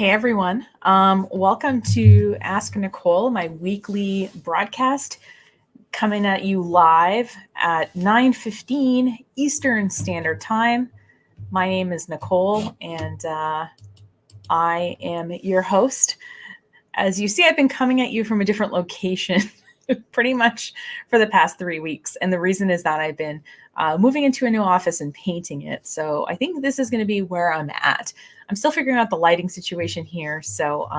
Hey everyone, welcome to Ask Nicole, my weekly broadcast coming at you live at 9:15 Eastern Standard Time. My name is Nicole and I am your host. As you see, I've been coming at you from a different location pretty much for the past 3 weeks. And the reason is that I've been moving into a new office and painting it. So I think this is going to be where I'm at. I'm still figuring out the lighting situation here. So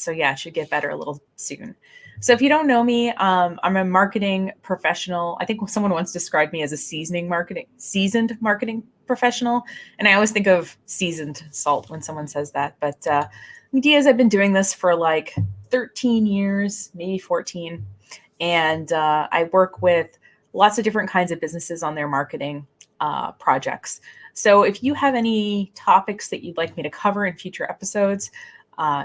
yeah, it should get better a little soon. So if you don't know me, I'm a marketing professional. I think someone once described me as a seasoned marketing professional. And I always think of seasoned salt when someone says that. But the idea is I've been doing this for like 13 years, maybe 14. And I work with lots of different kinds of businesses on their marketing projects. So if you have any topics that you'd like me to cover in future episodes,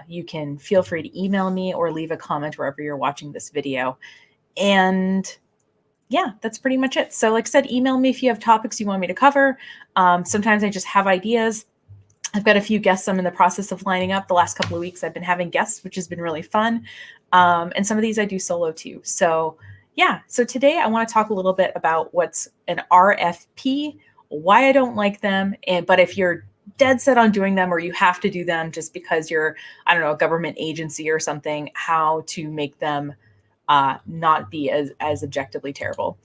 you can feel free to email me or leave a comment wherever you're watching this video. And yeah, that's pretty much it. So like I said, email me if you have topics you want me to cover. Sometimes I just have ideas. I've got a few guests I'm in the process of lining up. The last couple of weeks I've been having guests, which has been really fun. And some of these I do solo too. So yeah, so today I want to talk a little bit about what's an RFP, why I don't like them, but if you're dead set on doing them or you have to do them just because you're, I don't know, a government agency or something, how to make them not be as objectively terrible.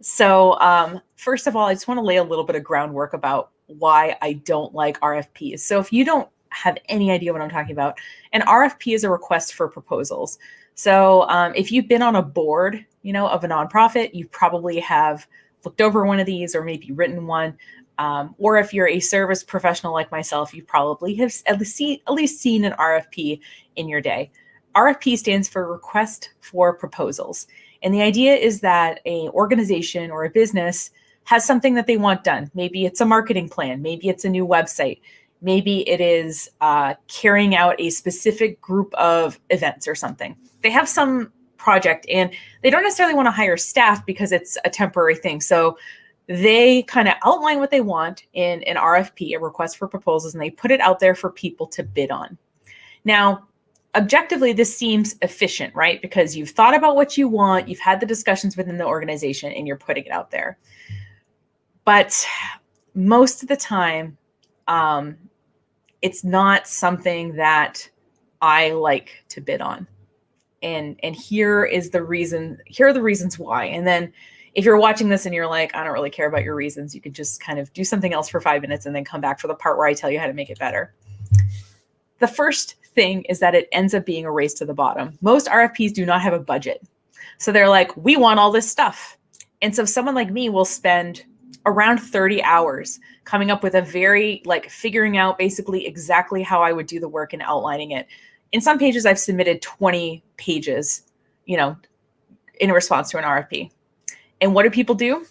So first of all, I just want to lay a little bit of groundwork about why I don't like RFPs. So if you don't have any idea what I'm talking about, an RFP is a request for proposals. So if you've been on a board, of a nonprofit, you probably have looked over one of these or maybe written one. Or if you're a service professional like myself, you probably have at least seen an RFP in your day. RFP stands for Request for Proposals. And the idea is that an organization or a business has something that they want done. Maybe it's a marketing plan. Maybe it's a new website. Maybe it is carrying out a specific group of events or something. They have some project and they don't necessarily want to hire staff because it's a temporary thing. So they kind of outline what they want in an RFP, a request for proposals, and they put it out there for people to bid on. Now, objectively, this seems efficient, right? Because you've thought about what you want, you've had the discussions within the organization, and you're putting it out there. But most of the time, it's not something that I like to bid on. And here are the reasons why. And then if you're watching this and you're like, I don't really care about your reasons, you could just kind of do something else for 5 minutes and then come back for the part where I tell you how to make it better. The first thing is that it ends up being a race to the bottom. Most RFPs do not have a budget. So they're like, we want all this stuff. And so someone like me will spend around 30 hours coming up with figuring out basically exactly how I would do the work and outlining it. In some pages, I've submitted 20 pages, in response to an RFP. And what do people do?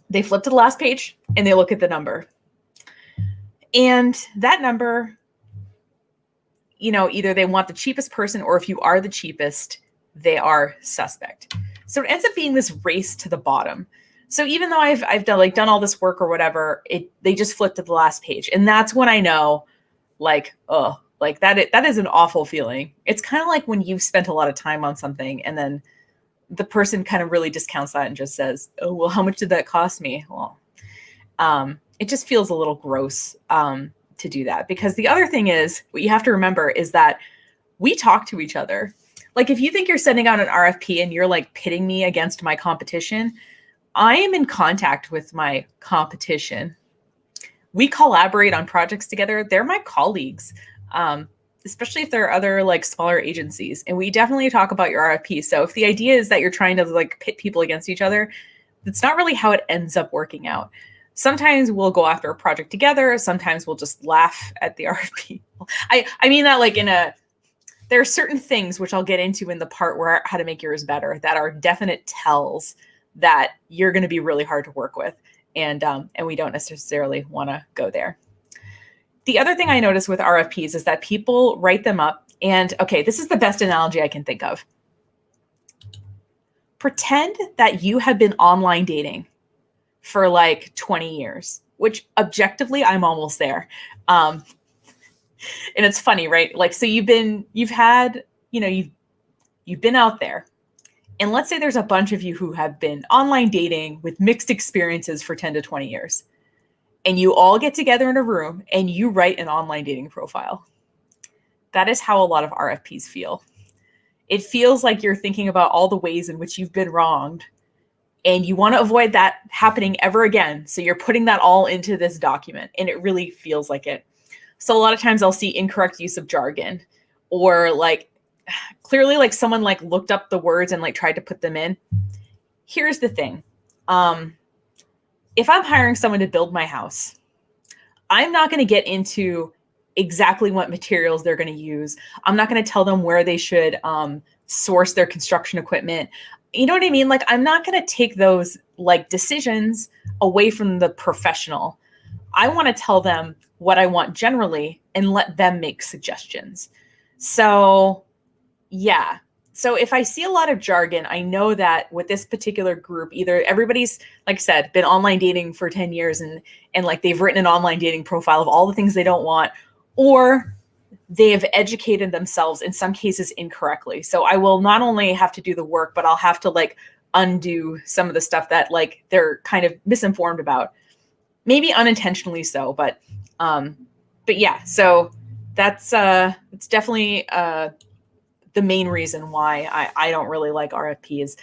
They flip to the last page and they look at the number. And that number, either they want the cheapest person or if you are the cheapest, they are suspect. So it ends up being this race to the bottom. So even though I've done all this work or whatever, they just flip to the last page. And that's when I know that is an awful feeling. It's kind of like when you've spent a lot of time on something and then the person kind of really discounts that and just says, oh, well, how much did that cost me? Well, it just feels a little gross to do that, because the other thing is what you have to remember is that we talk to each other. Like if you think you're sending out an RFP and you're like pitting me against my competition, I am in contact with my competition. We collaborate on projects together. They're my colleagues. Especially if there are other smaller agencies, and we definitely talk about your RFP. So if the idea is that you're trying to pit people against each other, that's not really how it ends up working out. Sometimes we'll go after a project together. Sometimes we'll just laugh at the RFP. I mean that there are certain things which I'll get into in the part where how to make yours better that are definite tells that you're going to be really hard to work with. And we don't necessarily want to go there. The other thing I notice with RFPs is that people write them up and, okay, this is the best analogy I can think of. Pretend that you have been online dating for 20 years, which objectively I'm almost there. And it's funny, right? Like, so you've been out there, and let's say there's a bunch of you who have been online dating with mixed experiences for 10 to 20 years. And you all get together in a room and you write an online dating profile. That is how a lot of RFPs feel. It feels like you're thinking about all the ways in which you've been wronged and you want to avoid that happening ever again. So you're putting that all into this document, and it really feels like it. So a lot of times I'll see incorrect use of jargon, or like clearly like someone like looked up the words and like tried to put them in. Here's the thing. If I'm hiring someone to build my house, I'm not going to get into exactly what materials they're going to use. I'm not going to tell them where they should source their construction equipment. You know what I mean? Like, I'm not going to take those like decisions away from the professional. I want to tell them what I want generally and let them make suggestions. So yeah. So if I see a lot of jargon, I know that with this particular group, either everybody's, like I said, been online dating for 10 years and like they've written an online dating profile of all the things they don't want, or they have educated themselves in some cases incorrectly. So I will not only have to do the work, but I'll have to like undo some of the stuff that like they're kind of misinformed about, maybe unintentionally so, but yeah, so that's it's definitely the main reason why I don't really like RFPs.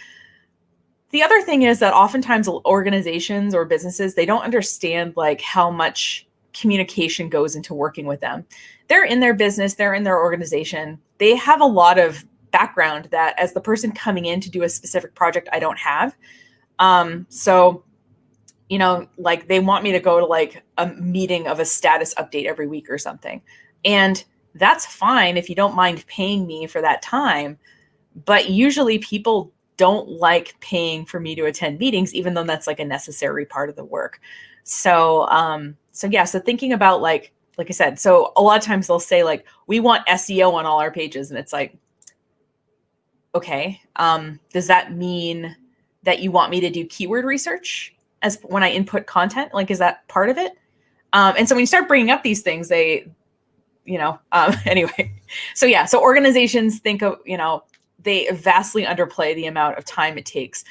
The other thing is that oftentimes organizations or businesses, they don't understand like how much communication goes into working with them. They're in their business, they're in their organization. They have a lot of background that as the person coming in to do a specific project, I don't have. So, you know, like they want me to go to like a meeting of a status update every week or something. And that's fine if you don't mind paying me for that time. But usually people don't like paying for me to attend meetings, even though that's like a necessary part of the work. So, so thinking about like I said, so a lot of times they'll say like, we want SEO on all our pages. And it's like, okay, does that mean that you want me to do keyword research as when I input content? Like, is that part of it? And so when you start bringing up these things, anyway. So yeah, so organizations think of, they vastly underplay the amount of time it takes.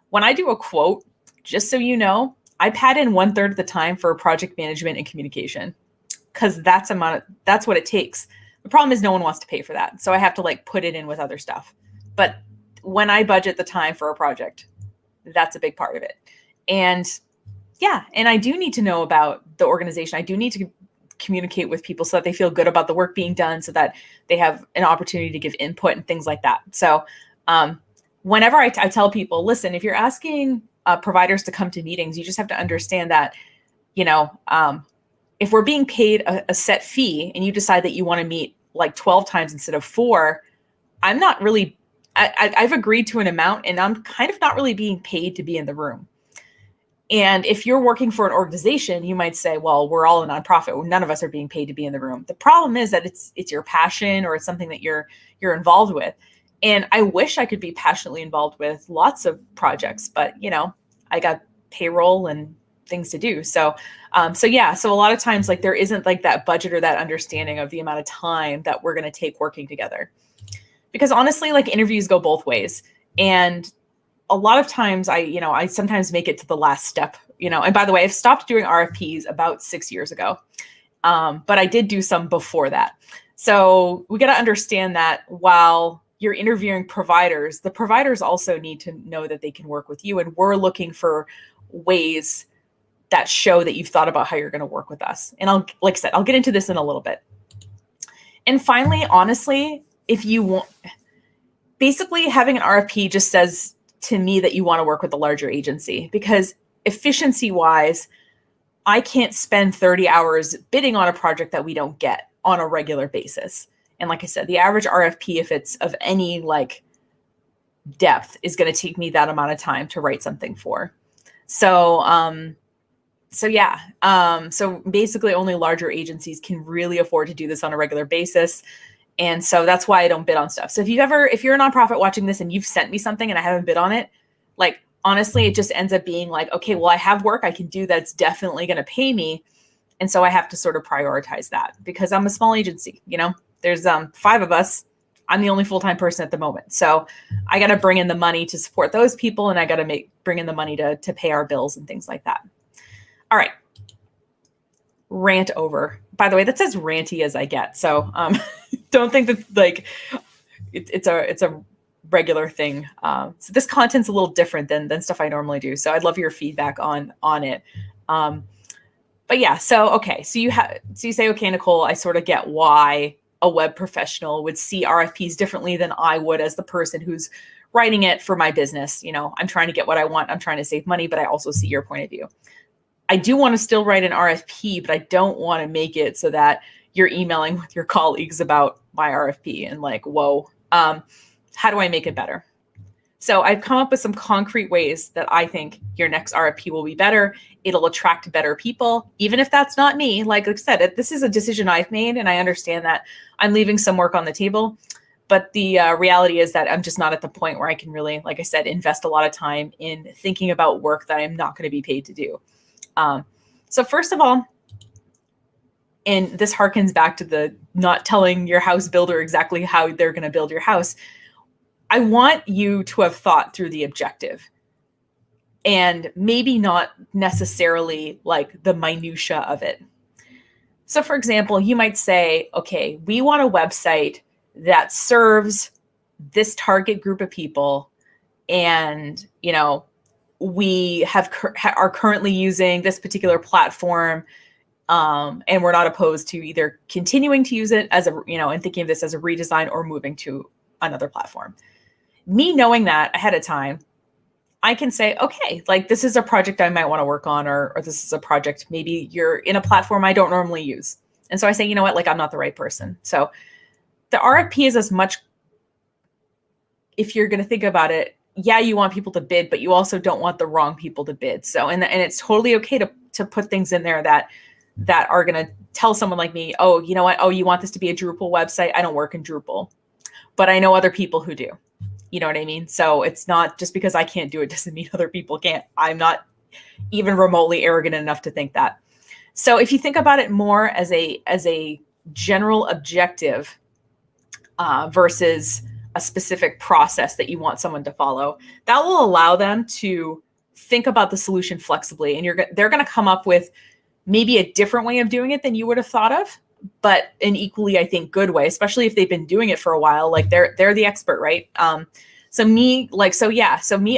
When I do a quote, just so you know, I pad in 1/3 of the time for project management and communication, because that's what it takes. The problem is no one wants to pay for that. So I have to like put it in with other stuff. But when I budget the time for a project, that's a big part of it. And yeah, and I do need to know about the organization. I do need to communicate with people so that they feel good about the work being done, so that they have an opportunity to give input and things like that. So whenever I tell people, listen, if you're asking providers to come to meetings, you just have to understand that, if we're being paid a set fee and you decide that you want to meet like 12 times instead of 4, I'm not really, I've agreed to an amount and I'm kind of not really being paid to be in the room. And if you're working for an organization, you might say, well, we're all a nonprofit. None of us are being paid to be in the room. The problem is that it's your passion, or it's something that you're involved with. And I wish I could be passionately involved with lots of projects, but I got payroll and things to do. So a lot of times like there isn't like that budget or that understanding of the amount of time that we're going to take working together. Because honestly, like interviews go both ways. And a lot of times I sometimes make it to the last step, and by the way, I've stopped doing RFPs about 6 years ago. But I did do some before that. So we got to understand that while you're interviewing providers, the providers also need to know that they can work with you. And we're looking for ways that show that you've thought about how you're going to work with us. And like I said, I'll get into this in a little bit. And finally, honestly, if you want, basically having an RFP just says to me that you want to work with a larger agency, because efficiency wise, I can't spend 30 hours bidding on a project that we don't get on a regular basis. And like I said, the average RFP, if it's of any like depth, is going to take me that amount of time to write something for. So basically only larger agencies can really afford to do this on a regular basis. And so that's why I don't bid on stuff. So if you're a nonprofit watching this and you've sent me something and I haven't bid on it, like, honestly, it just ends up being like, okay, well, I have work I can do that's definitely going to pay me. And so I have to sort of prioritize that because I'm a small agency. There's 5 of us. I'm the only full-time person at the moment. So I got to bring in the money to support those people, and I got to bring in the money to pay our bills and things like that. All right. Rant over. By the way, that's as ranty as I get. So don't think that like it's a regular thing. So this content's a little different than stuff I normally do. So I'd love your feedback on it. But yeah, so you say, okay, Nicole, I sort of get why a web professional would see RFPs differently than I would as the person who's writing it for my business. I'm trying to get what I want. I'm trying to save money, but I also see your point of view. I do want to still write an RFP, but I don't want to make it so that you're emailing with your colleagues about my RFP and like, whoa, how do I make it better? So I've come up with some concrete ways that I think your next RFP will be better. It'll attract better people, even if that's not me. Like I said, this is a decision I've made, and I understand that I'm leaving some work on the table. But the reality is that I'm just not at the point where I can really, like I said, invest a lot of time in thinking about work that I'm not going to be paid to do. So first of all, and this harkens back to the not telling your house builder exactly how they're going to build your house. I want you to have thought through the objective and maybe not necessarily like the minutia of it. So for example, you might say, okay, we want a website that serves this target group of people. And, we are currently using this particular platform. And we're not opposed to either continuing to use it as and thinking of this as a redesign or moving to another platform. Me knowing that ahead of time, I can say, okay, like this is a project I might want to work on, or this is a project, maybe you're in a platform I don't normally use. And so I say, you know what, like I'm not the right person. So the RFP is as much, if you're going to think about it, yeah, you want people to bid, but you also don't want the wrong people to bid. So, and it's totally okay to put things in there that are going to tell someone like me, oh, you know what? Oh, you want this to be a Drupal website? I don't work in Drupal, but I know other people who do. You know what I mean? So it's not just because I can't do it doesn't mean other people can't. I'm not even remotely arrogant enough to think that. So if you think about it more as a general objective versus a specific process that you want someone to follow, that will allow them to think about the solution flexibly, and they're going to come up with maybe a different way of doing it than you would have thought of, but an equally, I think, good way, especially if they've been doing it for a while. Like they're the expert, right? So me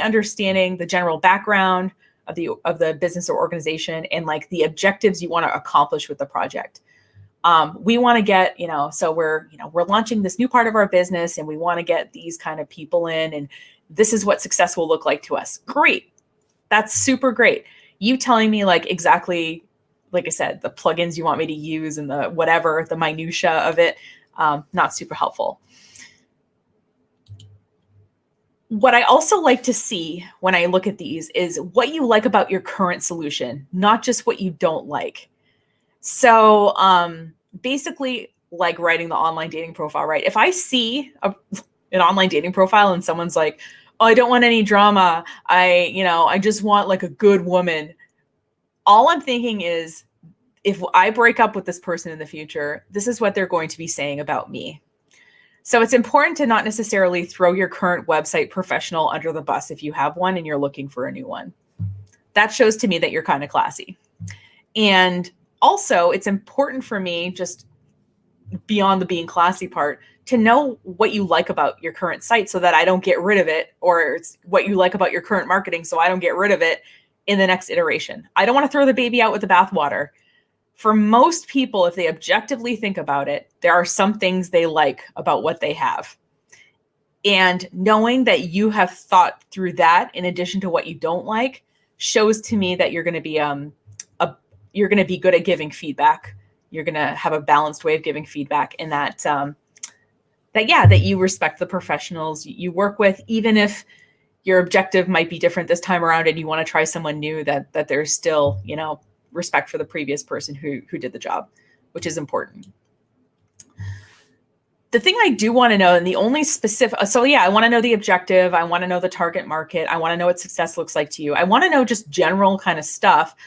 understanding the general background of the business or organization and like the objectives you want to accomplish with the project. We want to get, so we're launching this new part of our business and we want to get these kind of people in, and this is what success will look like to us. Great. That's super great. You telling me like exactly, like I said, the plugins you want me to use and the whatever, the minutia of it, not super helpful. What I also like to see when I look at these is what you like about your current solution, not just what you don't like. So basically, like writing the online dating profile, right? If I see an online dating profile and someone's like, oh, I don't want any drama. I just want like a good woman. All I'm thinking is, if I break up with this person in the future, this is what they're going to be saying about me. So it's important to not necessarily throw your current website professional under the bus if you have one and you're looking for a new one. That shows to me that you're kind of classy. And also, it's important for me, just beyond the being classy part, to know what you like about your current site so that I don't get rid of it, or it's what you like about your current marketing so I don't get rid of it in the next iteration. I don't want to throw the baby out with the bathwater. For most people, if they objectively think about it, there are some things they like about what they have. And knowing that you have thought through that in addition to what you don't like shows to me that you're going to be you're going to be good at giving feedback. You're going to have a balanced way of giving feedback, and that you respect the professionals you work with, even if your objective might be different this time around and you want to try someone new, that there's still, respect for the previous person who did the job, which is important. The thing I do want to know, and the only specific, I want to know the objective. I want to know the target market. I want to know what success looks like to you. I want to know just general kind of stuff.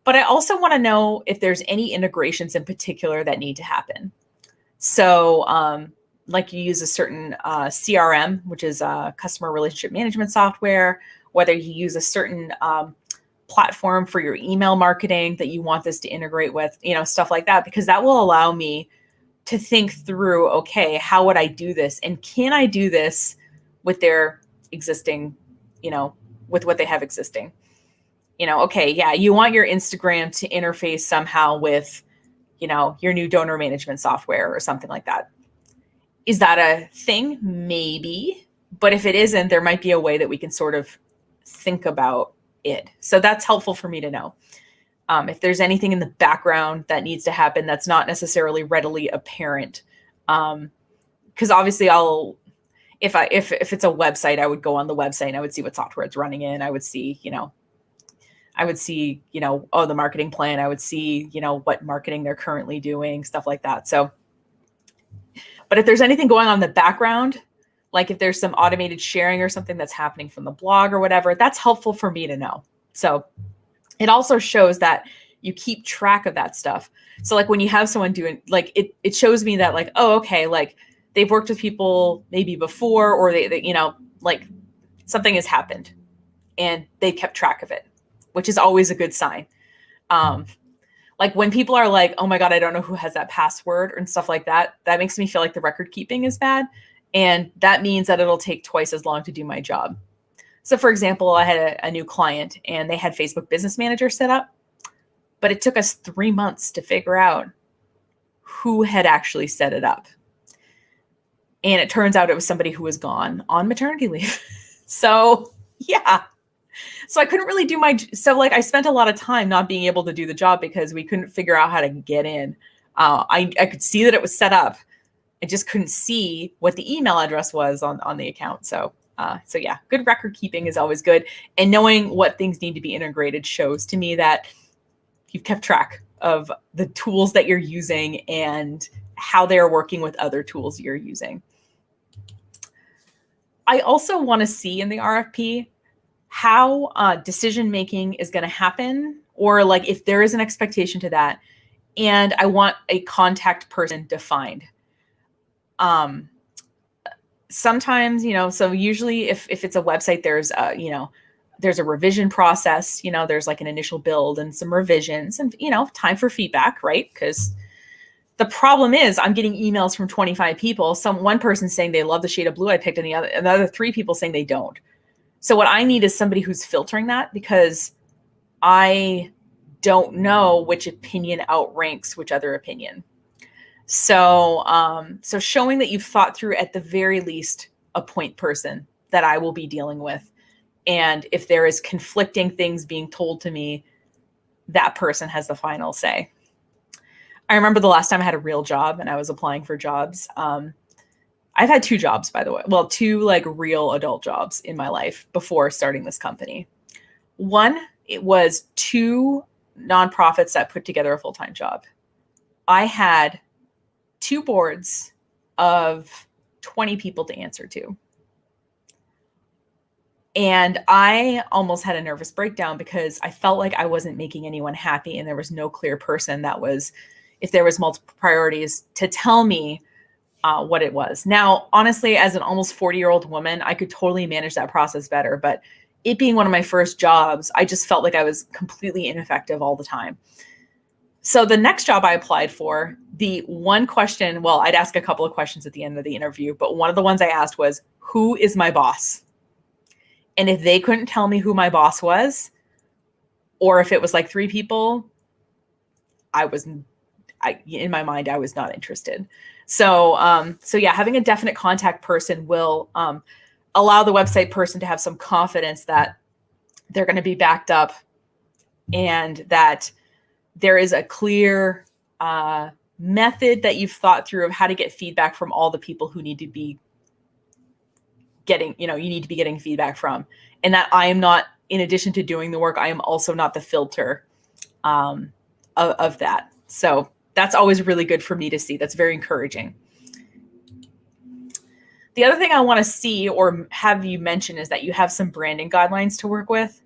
But I also want to know if there's any integrations in particular that need to happen. So like you use a certain CRM, which is customer relationship management software, whether you use a certain platform for your email marketing that you want this to integrate with, stuff like that, because that will allow me to think through, okay, how would I do this? And can I do this with their existing, with what they have existing? Okay, yeah, you want your Instagram to interface somehow with, your new donor management software or something like that. Is that a thing? Maybe. But if it isn't, there might be a way that we can sort of think about it. So that's helpful for me to know. If there's anything in the background that needs to happen that's not necessarily readily apparent. Because obviously if it's a website, I would go on the website and I would see what software it's running in. I would see, the marketing plan. I would see, what marketing they're currently doing, stuff like that. So, but if there's anything going on in the background, like if there's some automated sharing or something that's happening from the blog or whatever, that's helpful for me to know. So it also shows that you keep track of that stuff. So like when you have someone doing, like it shows me that like, oh, okay, like they've worked with people maybe before, or they like something has happened and they kept track of it, which is always a good sign. Like when people are like, oh my God, I don't know who has that password and stuff like that, that makes me feel like the record keeping is bad. And that means that it'll take twice as long to do my job. So for example, I had a new client and they had Facebook Business Manager set up, but it took us 3 months to figure out who had actually set it up. And it turns out it was somebody who was gone on maternity leave. So yeah. So I couldn't really do I spent a lot of time not being able to do the job because we couldn't figure out how to get in. I could see that it was set up. I just couldn't see what the email address was on the account. So yeah, good record keeping is always good. And knowing what things need to be integrated shows to me that you've kept track of the tools that you're using and how they're working with other tools you're using. I also want to see in the RFP how decision-making is going to happen, or like if there is an expectation to that. And I want a contact person defined. Sometimes, so usually if it's a website, there's a revision process, there's like an initial build and some revisions and, time for feedback, right? Because the problem is I'm getting emails from 25 people, one person saying they love the shade of blue I picked and the other 3 people saying they don't. So what I need is somebody who's filtering that, because I don't know which opinion outranks which other opinion. So, so showing that you've thought through at the very least a point person that I will be dealing with. And if there is conflicting things being told to me, that person has the final say. I remember the last time I had a real job and I was applying for jobs. I've had 2 jobs, by the way. Well, 2 like real adult jobs in my life before starting this company. One, it was 2 nonprofits that put together a full-time job. I had 2 boards of 20 people to answer to. And I almost had a nervous breakdown because I felt like I wasn't making anyone happy and there was no clear person that was, if there was multiple priorities, to tell me what it was. Now, honestly, as an almost 40-year-old woman, I could totally manage that process better. But it being one of my first jobs, I just felt like I was completely ineffective all the time. So the next job I applied for, the one question, well, I'd ask a couple of questions at the end of the interview, but one of the ones I asked was, who is my boss? And if they couldn't tell me who my boss was, or if it was like 3 people, in my mind, I was not interested. So yeah, having a definite contact person will allow the website person to have some confidence that they're going to be backed up and that there is a clear method that you've thought through of how to get feedback from all the people who need to be getting, you need to be getting feedback from. And that I am not, in addition to doing the work, I am also not the filter of that. So that's always really good for me to see. That's very encouraging. The other thing I want to see or have you mention is that you have some branding guidelines to work with.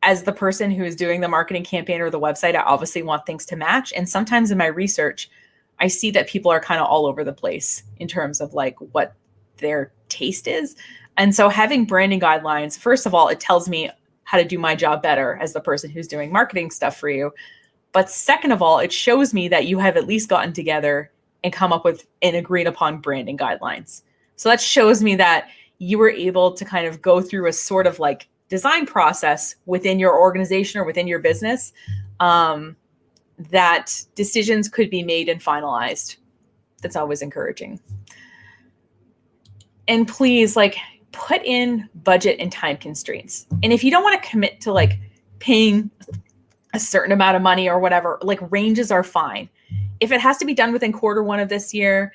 as the person who is doing the marketing campaign or the website, I obviously want things to match. And sometimes in my research, I see that people are kind of all over the place in terms of like what their taste is. And so having branding guidelines, first of all, it tells me how to do my job better as the person who's doing marketing stuff for you. But second of all, it shows me that you have at least gotten together and come up with and agreed upon branding guidelines. So that shows me that you were able to kind of go through a sort of like design process within your organization or within your business, that decisions could be made and finalized. That's always encouraging. And please, like, put in budget and time constraints. And if you don't want to commit to like paying a certain amount of money or whatever, like ranges are fine. If it has to be done within Q1 of this year,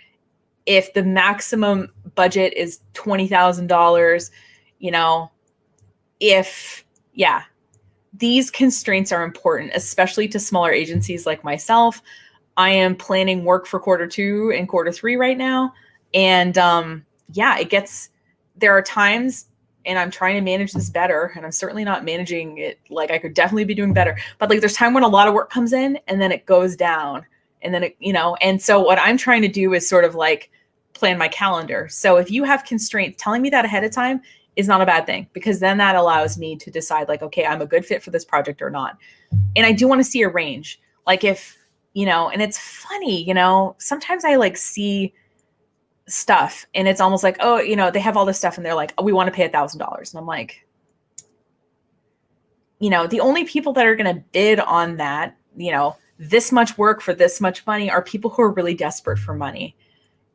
if the maximum budget is $20,000, these constraints are important, especially to smaller agencies like myself. I am planning work for Q2 and Q3 right now. And there are times, and I'm trying to manage this better, and I'm certainly not managing it like I could definitely be doing better. But like there's time when a lot of work comes in and then it goes down. And then and so what I'm trying to do is sort of like plan my calendar. So if you have constraints, telling me that ahead of time is not a bad thing, because then that allows me to decide like, okay, I'm a good fit for this project or not. And I do want to see a range. Like if, and it's funny, sometimes I like see stuff and it's almost like, oh, they have all this stuff and they're like, oh, we want to pay $1,000. And I'm like, the only people that are going to bid on that, this much work for this much money are people who are really desperate for money.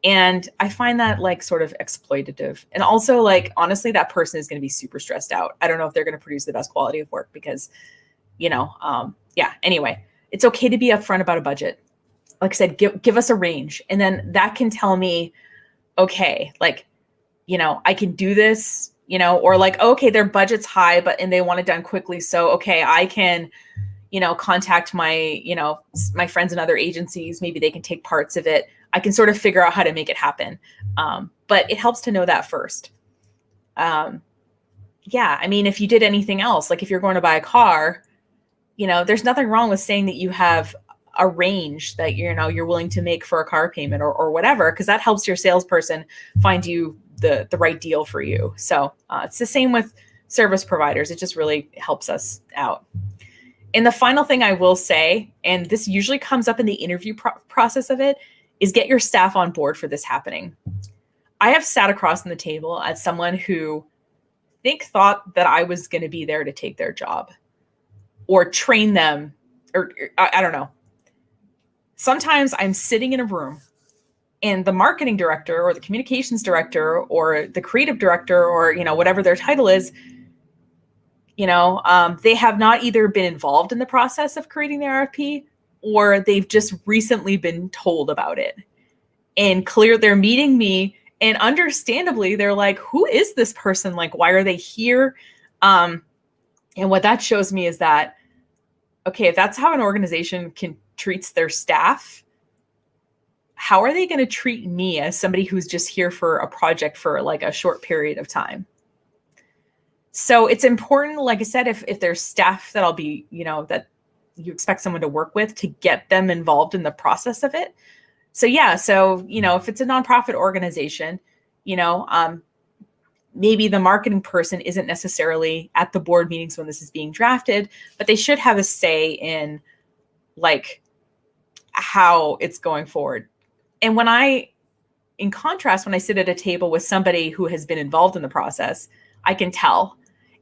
And I find that like sort of exploitative. And also like, honestly, that person is going to be super stressed out. I don't know if they're going to produce the best quality of work because, anyway, it's okay to be upfront about a budget. Like I said, give us a range. And then that can tell me, okay, like, I can do this, or like, okay, their budget's high, and they want it done quickly. So, okay, I can, contact my, my friends in other agencies. Maybe they can take parts of it. I can sort of figure out how to make it happen. But it helps to know that first. If you did anything else, like if you're going to buy a car, there's nothing wrong with saying that you have a range that, you're willing to make for a car payment or whatever, because that helps your salesperson find you the right deal for you. So it's the same with service providers. It just really helps us out. And the final thing I will say, and this usually comes up in the interview process of it, is get your staff on board for this happening. I have sat across from the table at someone who thought that I was going to be there to take their job or train them, or I don't know. Sometimes I'm sitting in a room and the marketing director or the communications director or the creative director or, whatever their title is, they have not either been involved in the process of creating the RFP or they've just recently been told about it. And they're meeting me, and understandably, they're like, who is this person? Like, why are they here? And what that shows me is that, okay, if that's how an organization treats their staff, how are they going to treat me as somebody who's just here for a project for like a short period of time? So it's important, like I said, if there's staff that I'll be, that you expect someone to work with, to get them involved in the process of it. So if it's a nonprofit organization, maybe the marketing person isn't necessarily at the board meetings when this is being drafted, but they should have a say in like how it's going forward. And in contrast, when I sit at a table with somebody who has been involved in the process, I can tell,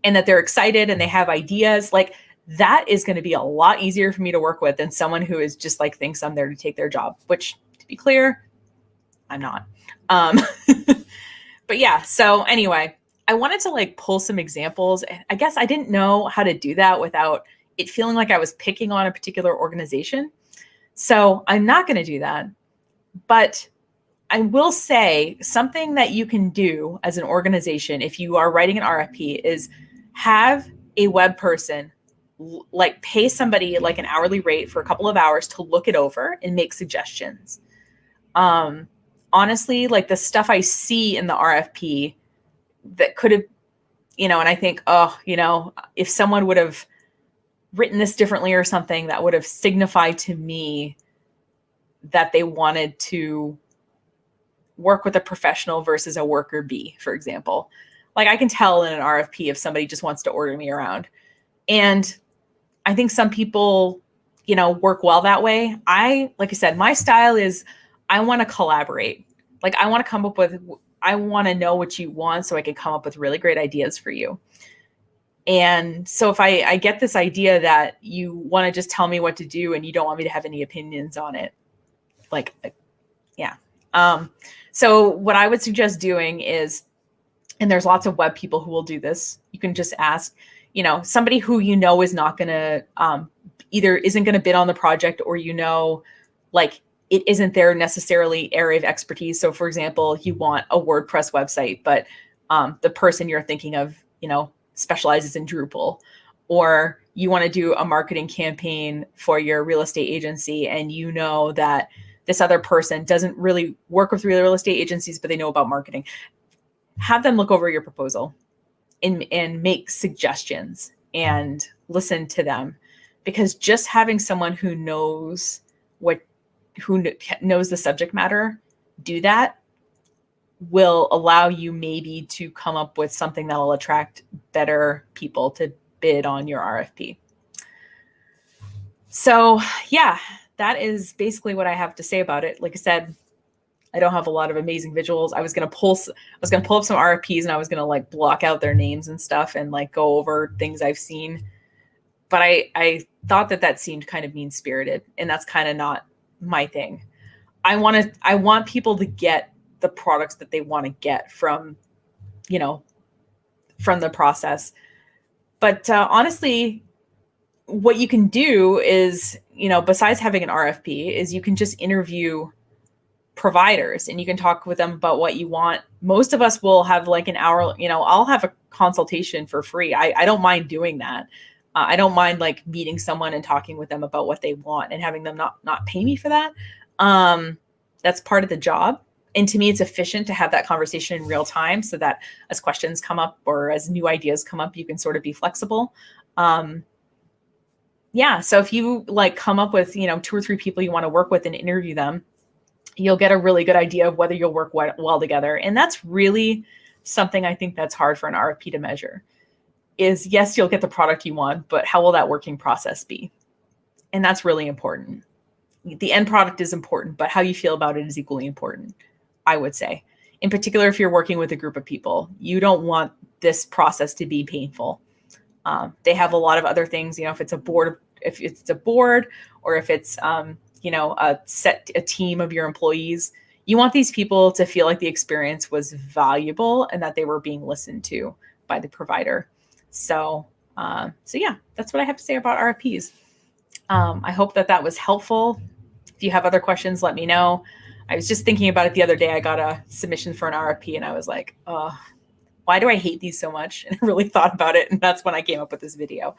and that they're excited and they have ideas. Like that is going to be a lot easier for me to work with than someone who is just like thinks I'm there to take their job, which, to be clear, I'm not. But yeah, so anyway, I wanted to like pull some examples. I guess I didn't know how to do that without it feeling like I was picking on a particular organization. So I'm not going to do that. But I will say something that you can do as an organization if you are writing an RFP is have a web person, like pay somebody like an hourly rate for a couple of hours to look it over and make suggestions. Honestly, like the stuff I see in the RFP that could have, and I think, if someone would have written this differently or something that would have signified to me that they wanted to work with a professional versus a worker bee, for example. Like I can tell in an RFP if somebody just wants to order me around. And I think some people, work well that way. Like I said, my style is I want to collaborate. Like I want to know what you want so I can come up with really great ideas for you. And so if I get this idea that you want to just tell me what to do and you don't want me to have any opinions on it, yeah. So what I would suggest doing is, and there's lots of web people who will do this, you can just ask, somebody who is not going to either isn't going to bid on the project or like it isn't their necessarily area of expertise. So for example, you want a WordPress website, but the person you're thinking of, specializes in Drupal, or you want to do a marketing campaign for your real estate agency and that this other person doesn't really work with real estate agencies, but they know about marketing. Have them look over your proposal and make suggestions and listen to them, because just having someone who knows the subject matter do that will allow you maybe to come up with something that'll attract better people to bid on your RFP. So yeah, that is basically what I have to say about it. Like I said, I don't have a lot of amazing visuals. I was going to pull up some RFPs and I was going to like block out their names and stuff and like go over things I've seen. But I thought that seemed kind of mean spirited, and that's kind of not my thing. I want people to get the products that they want to get from the process. But honestly, what you can do is, besides having an RFP, is you can just interview providers and you can talk with them about what you want. Most of us will have like an hour, I'll have a consultation for free. I don't mind doing that. I don't mind like meeting someone and talking with them about what they want and having them not pay me for that. That's part of the job. And to me, it's efficient to have that conversation in real time so that as questions come up or as new ideas come up, you can sort of be flexible. Yeah. So if you like come up with, 2 or 3 people you want to work with and interview them, you'll get a really good idea of whether you'll work well together. And that's really something I think that's hard for an RFP to measure is, yes, you'll get the product you want, but how will that working process be? And that's really important. The end product is important, but how you feel about it is equally important, I would say. In particular, if you're working with a group of people, you don't want this process to be painful. They have a lot of other things, if it's a board, or if it's, a team of your employees, you want these people to feel like the experience was valuable and that they were being listened to by the provider. So yeah, that's what I have to say about RFPs. I hope that was helpful. If you have other questions, let me know. I was just thinking about it the other day. I got a submission for an RFP and I was like, why do I hate these so much? And I really thought about it. And that's when I came up with this video.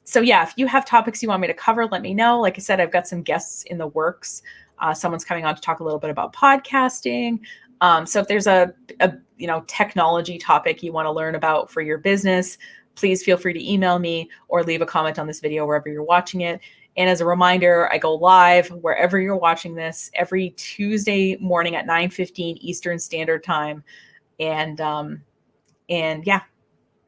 So yeah, if you have topics you want me to cover, let me know. Like I said, I've got some guests in the works. Someone's coming on to talk a little bit about podcasting. So if there's a technology topic you want to learn about for your business, please feel free to email me or leave a comment on this video wherever you're watching it. And as a reminder, I go live wherever you're watching this every Tuesday morning at 9:15 Eastern Standard Time. And yeah,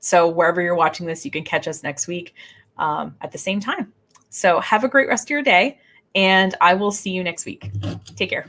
so wherever you're watching this, you can catch us next week at the same time. So have a great rest of your day, and I will see you next week. Take care.